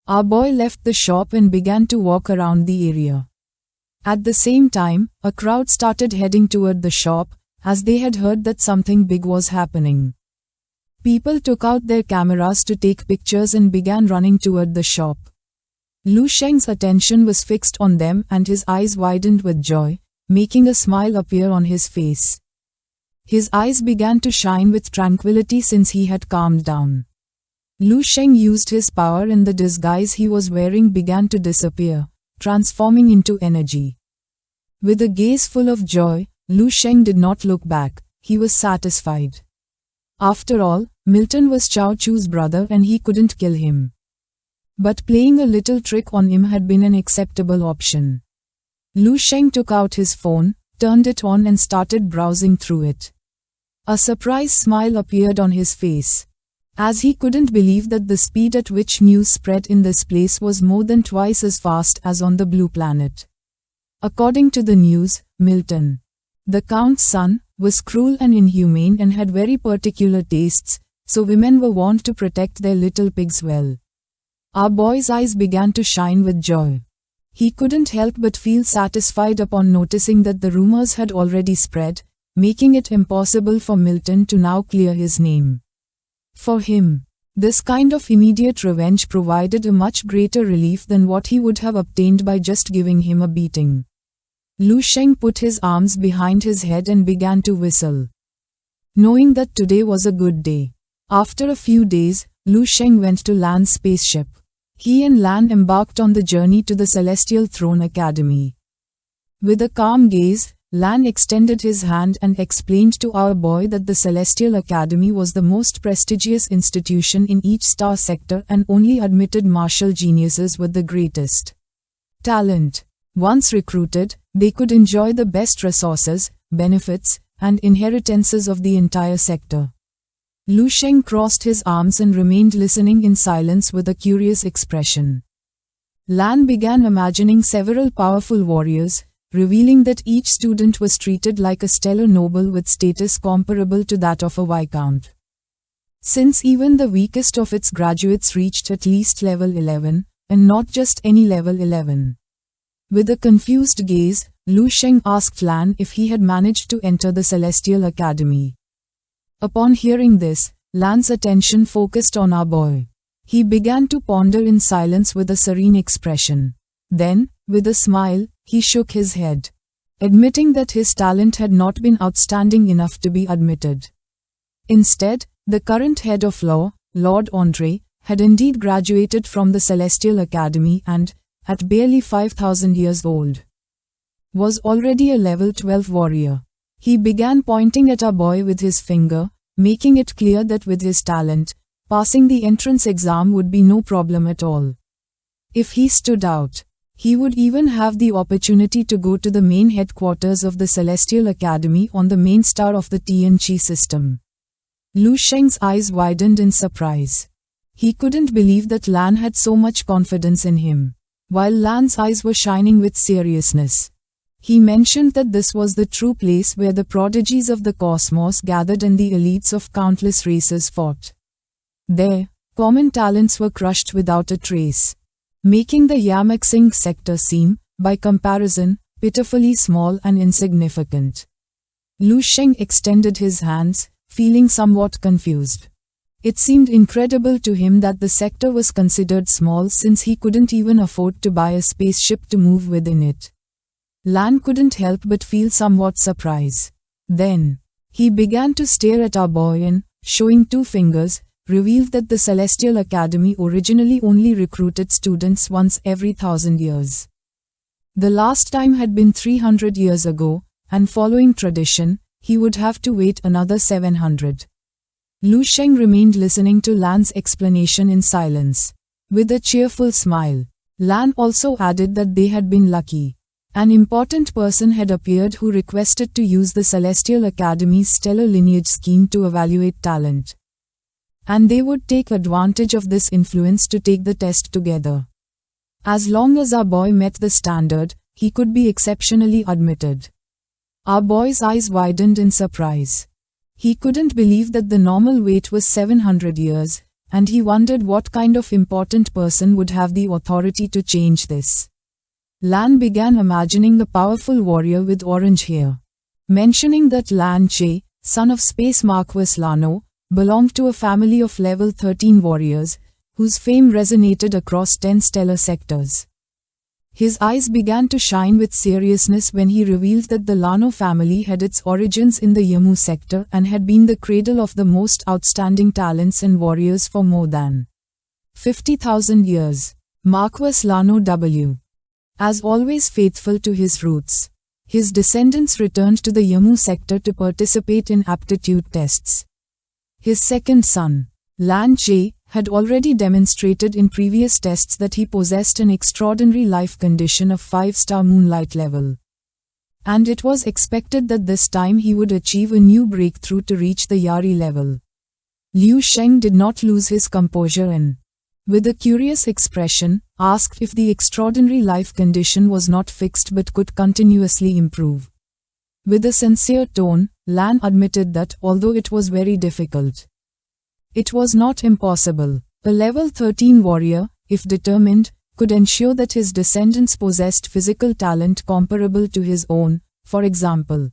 Our boy left the shop and began to walk around the area. At the same time, a crowd started heading toward the shop, as they had heard that something big was happening. People took out their cameras to take pictures and began running toward the shop. Lu Sheng's attention was fixed on them and his eyes widened with joy, making a smile appear on his face. His eyes began to shine with tranquility since he had calmed down. Lu Sheng used his power and the disguise he was wearing began to disappear, transforming into energy. With a gaze full of joy, Lu Sheng did not look back, he was satisfied. After all, Milton was Cao Chu's brother and he couldn't kill him. But playing a little trick on him had been an acceptable option. Lu Sheng took out his phone, turned it on and started browsing through it. A surprised smile appeared on his face, as he couldn't believe that the speed at which news spread in this place was more than twice as fast as on the blue planet. According to the news, Milton, the Count's son, was cruel and inhumane and had very particular tastes, so women were warned to protect their little pigs well. Our boy's eyes began to shine with joy. He couldn't help but feel satisfied upon noticing that the rumors had already spread, making it impossible for Milton to now clear his name. For him, this kind of immediate revenge provided a much greater relief than what he would have obtained by just giving him a beating. Lu Sheng put his arms behind his head and began to whistle, knowing that today was a good day. After a few days, Lu Sheng went to Lan's spaceship. He and Lan embarked on the journey to the Celestial Throne Academy. With a calm gaze, Lan extended his hand and explained to our boy that the Celestial Academy was the most prestigious institution in each star sector and only admitted martial geniuses with the greatest talent. Once recruited, they could enjoy the best resources, benefits, and inheritances of the entire sector. Lu Sheng crossed his arms and remained listening in silence with a curious expression. Lan began imagining several powerful warriors, revealing that each student was treated like a stellar noble with status comparable to that of a viscount. Since even the weakest of its graduates reached at least level 11, and not just any level 11. With a confused gaze, Lu Sheng asked Lan if he had managed to enter the Celestial Academy. Upon hearing this, Lan's attention focused on our boy. He began to ponder in silence with a serene expression. Then, with a smile, he shook his head, admitting that his talent had not been outstanding enough to be admitted. Instead, the current head of law, Lord Andre, had indeed graduated from the Celestial Academy and, at barely 5,000 years old, was already a level 12 warrior. He began pointing at our boy with his finger, making it clear that with his talent, passing the entrance exam would be no problem at all. If he stood out, he would even have the opportunity to go to the main headquarters of the Celestial Academy on the main star of the Tianqi system. Lu Sheng's eyes widened in surprise. He couldn't believe that Lan had so much confidence in him, while Lan's eyes were shining with seriousness. He mentioned that this was the true place where the prodigies of the cosmos gathered and the elites of countless races fought. There, common talents were crushed without a trace, making the Yamaxing sector seem, by comparison, pitifully small and insignificant. Lu Sheng extended his hands, feeling somewhat confused. It seemed incredible to him that the sector was considered small since he couldn't even afford to buy a spaceship to move within it. Lan couldn't help but feel somewhat surprise. Then, he began to stare at our boy and, showing two fingers, revealed that the Celestial Academy originally only recruited students once every 1,000 years. The last time had been 300 years ago, and following tradition, he would have to wait another 700. Lu Sheng remained listening to Lan's explanation in silence. With a cheerful smile, Lan also added that they had been lucky. An important person had appeared who requested to use the Celestial Academy's stellar lineage scheme to evaluate talent. And they would take advantage of this influence to take the test together. As long as our boy met the standard, he could be exceptionally admitted. Our boy's eyes widened in surprise. He couldn't believe that the normal wait was 700 years, and he wondered what kind of important person would have the authority to change this. Lan began imagining a powerful warrior with orange hair. Mentioning that Lan Che, son of Space Marquis Lano, belonged to a family of level 13 warriors, whose fame resonated across 10 stellar sectors. His eyes began to shine with seriousness when he revealed that the Lano family had its origins in the Yamu sector and had been the cradle of the most outstanding talents and warriors for more than 50,000 years. Marquis Lano W. As always faithful to his roots, his descendants returned to the Yamu sector to participate in aptitude tests. His second son, Lan Che, had already demonstrated in previous tests that he possessed an extraordinary life condition of 5-star moonlight level. And it was expected that this time he would achieve a new breakthrough to reach the Yari level. Liu Sheng did not lose his composure and, with a curious expression, asked if the extraordinary life condition was not fixed but could continuously improve. With a sincere tone, Lan admitted that, although it was very difficult, it was not impossible. A level 13 warrior, if determined, could ensure that his descendants possessed physical talent comparable to his own, for example,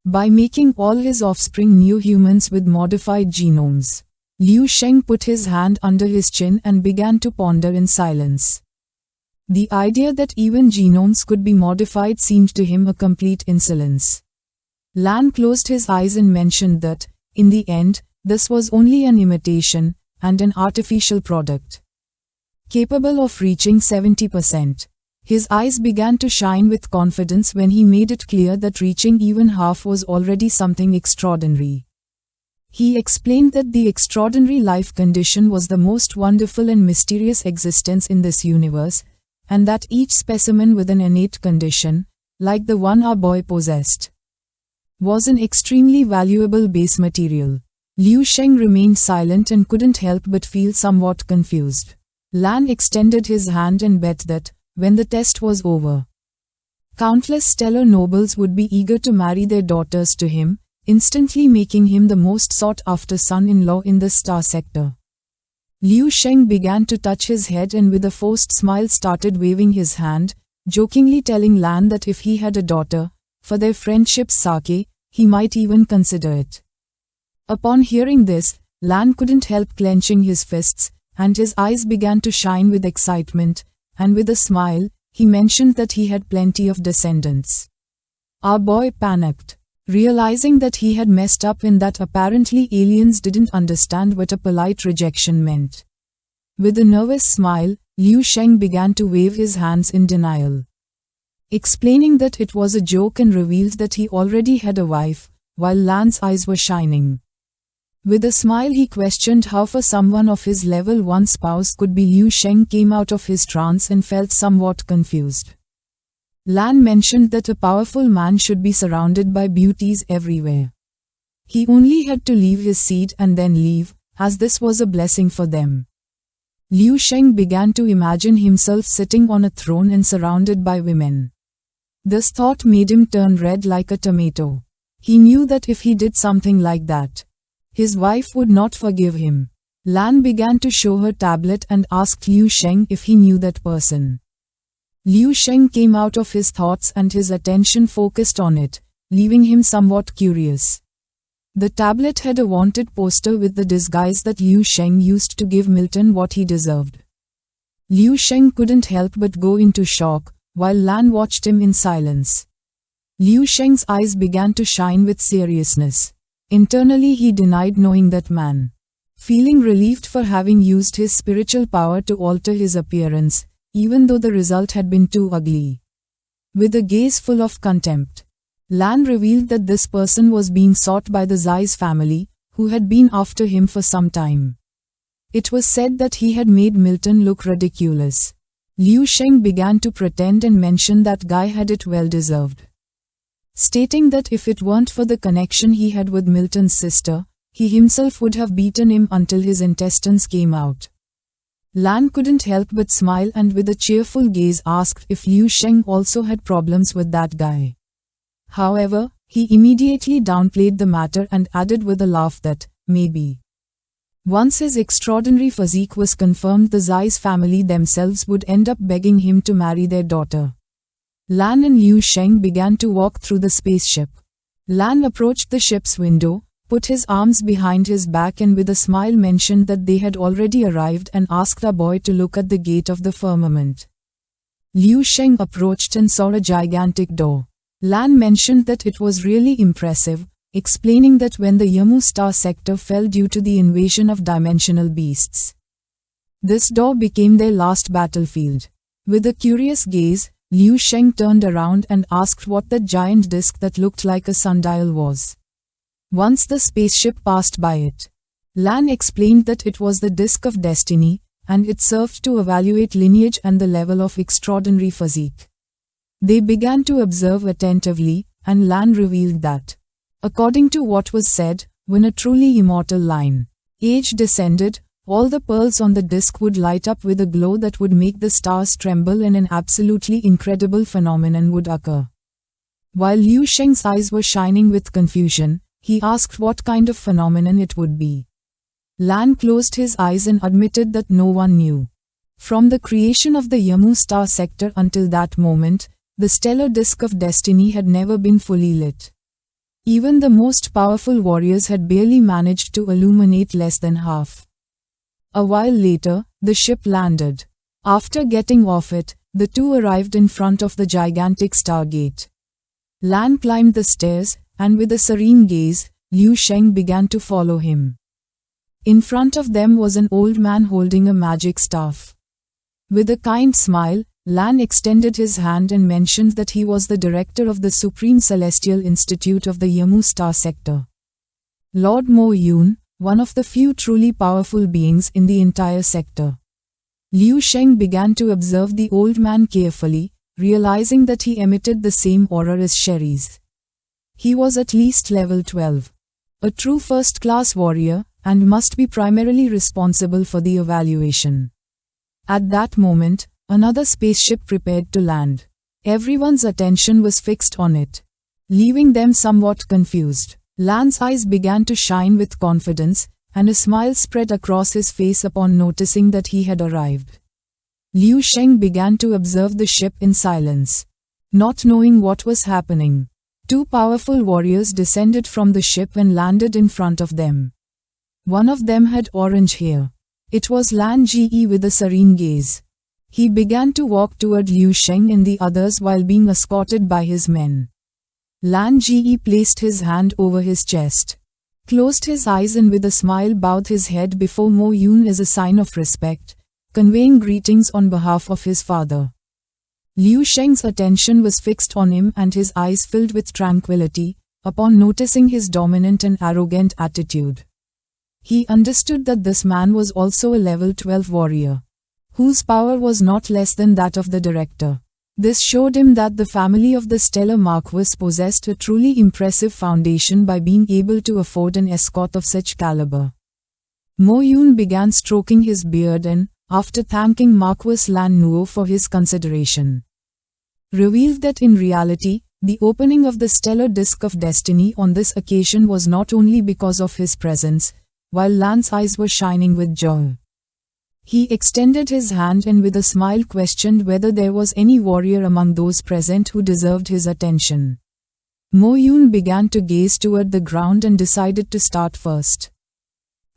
by making all his offspring new humans with modified genomes. Liu Sheng put his hand under his chin and began to ponder in silence. The idea that even genomes could be modified seemed to him a complete insolence. Lan closed his eyes and mentioned that, in the end, this was only an imitation, and an artificial product, capable of reaching 70%. His eyes began to shine with confidence when he made it clear that reaching even half was already something extraordinary. He explained that the extraordinary life condition was the most wonderful and mysterious existence in this universe, and that each specimen with an innate condition, like the one our boy possessed, was an extremely valuable base material. Liu Sheng remained silent and couldn't help but feel somewhat confused. Lan extended his hand and bet that, when the test was over, countless stellar nobles would be eager to marry their daughters to him, instantly making him the most sought-after son-in-law in the star sector. Liu Sheng began to touch his head and with a forced smile started waving his hand, jokingly telling Lan that if he had a daughter, for their friendship's sake, he might even consider it. Upon hearing this, Lan couldn't help clenching his fists, and his eyes began to shine with excitement, and with a smile, he mentioned that he had plenty of descendants. Our boy panicked, realizing that he had messed up and that apparently aliens didn't understand what a polite rejection meant. With a nervous smile, Liu Sheng began to wave his hands in denial, explaining that it was a joke and revealed that he already had a wife, while Lan's eyes were shining. With a smile he questioned how for someone of his level 1 spouse could be. Liu Sheng came out of his trance and felt somewhat confused. Lan mentioned that a powerful man should be surrounded by beauties everywhere. He only had to leave his seat and then leave, as this was a blessing for them. Liu Sheng began to imagine himself sitting on a throne and surrounded by women. This thought made him turn red like a tomato. He knew that if he did something like that, his wife would not forgive him. Lan began to show her tablet and asked Liu Sheng if he knew that person. Liu Sheng came out of his thoughts and his attention focused on it, leaving him somewhat curious. The tablet had a wanted poster with the disguise that Liu Sheng used to give Milton what he deserved. Liu Sheng couldn't help but go into shock, while Lan watched him in silence. Liu Sheng's eyes began to shine with seriousness. Internally he denied knowing that man. Feeling relieved for having used his spiritual power to alter his appearance, even though the result had been too ugly. With a gaze full of contempt, Lan revealed that this person was being sought by the Zeiss family, who had been after him for some time. It was said that he had made Milton look ridiculous. Liu Sheng began to pretend and mention that guy had it well deserved, stating that if it weren't for the connection he had with Milton's sister, he himself would have beaten him until his intestines came out. Lan couldn't help but smile and with a cheerful gaze asked if Liu Sheng also had problems with that guy. However, he immediately downplayed the matter and added with a laugh that, maybe, Once his extraordinary physique was confirmed, the Zeiss family themselves would end up begging him to marry their daughter. Lan and Liu Sheng began to walk through the spaceship. Lan approached the ship's window, put his arms behind his back and with a smile mentioned that they had already arrived and asked a boy to look at the gate of the firmament. Liu Sheng approached and saw a gigantic door. Lan mentioned that it was really impressive, explaining that when the Yamu star sector fell due to the invasion of dimensional beasts, this door became their last battlefield. With a curious gaze, Liu Sheng turned around and asked what that giant disk that looked like a sundial was. Once the spaceship passed by it, Lan explained that it was the Disk of Destiny, and it served to evaluate lineage and the level of extraordinary physique. They began to observe attentively, and Lan revealed that, according to what was said, when a truly immortal age descended, all the pearls on the disk would light up with a glow that would make the stars tremble and an absolutely incredible phenomenon would occur. While Liu Sheng's eyes were shining with confusion, he asked what kind of phenomenon it would be. Lan closed his eyes and admitted that no one knew. From the creation of the Yamu star sector until that moment, the stellar disk of destiny had never been fully lit. Even the most powerful warriors had barely managed to illuminate less than half. A while later, the ship landed. After getting off it, the two arrived in front of the gigantic stargate. Lan climbed the stairs, and with a serene gaze, Liu Sheng began to follow him. In front of them was an old man holding a magic staff. With a kind smile, Lan extended his hand and mentioned that he was the director of the Supreme Celestial Institute of the Yamu Star Sector. Lord Mo Yun, one of the few truly powerful beings in the entire sector. Liu Sheng began to observe the old man carefully, realizing that he emitted the same aura as Sherry's. He was at least level 12. A true first-class warrior, and must be primarily responsible for the evaluation. At that moment, another spaceship prepared to land. Everyone's attention was fixed on it, leaving them somewhat confused. Lan's eyes began to shine with confidence, and a smile spread across his face upon noticing that he had arrived. Liu Sheng began to observe the ship in silence. Not knowing what was happening, two powerful warriors descended from the ship and landed in front of them. One of them had orange hair. It was Lan Ji with a serene gaze. He began to walk toward Liu Sheng and the others while being escorted by his men. Lan Ji placed his hand over his chest, closed his eyes and with a smile bowed his head before Mo Yun as a sign of respect, conveying greetings on behalf of his father. Liu Sheng's attention was fixed on him and his eyes filled with tranquility, upon noticing his dominant and arrogant attitude. He understood that this man was also a level 12 warrior, whose power was not less than that of the director. This showed him that the family of the Stellar Marquis possessed a truly impressive foundation by being able to afford an escort of such caliber. Mo Yun began stroking his beard and, after thanking Marquis Lan Nuo for his consideration, revealed that in reality, the opening of the stellar disk of destiny on this occasion was not only because of his presence, while Lan's eyes were shining with joy. He extended his hand and with a smile questioned whether there was any warrior among those present who deserved his attention. Mo Yun began to gaze toward the ground and decided to start first.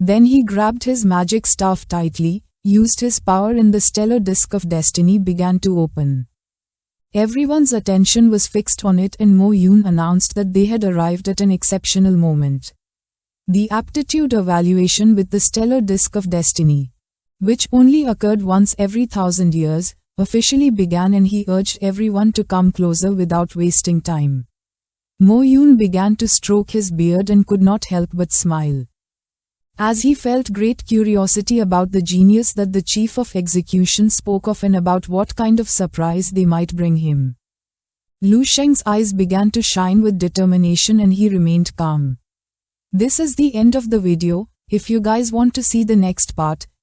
Then he grabbed his magic staff tightly, used his power and the stellar disk of destiny began to open. Everyone's attention was fixed on it and Mo Yun announced that they had arrived at an exceptional moment. The aptitude evaluation with the stellar disk of destiny, which only occurred once every 1,000 years, officially began and he urged everyone to come closer without wasting time. Mo Yun began to stroke his beard and could not help but smile, as he felt great curiosity about the genius that the chief of execution spoke of and about what kind of surprise they might bring him. Liu Sheng's eyes began to shine with determination and he remained calm. This is the end of the video. If you guys want to see the next part,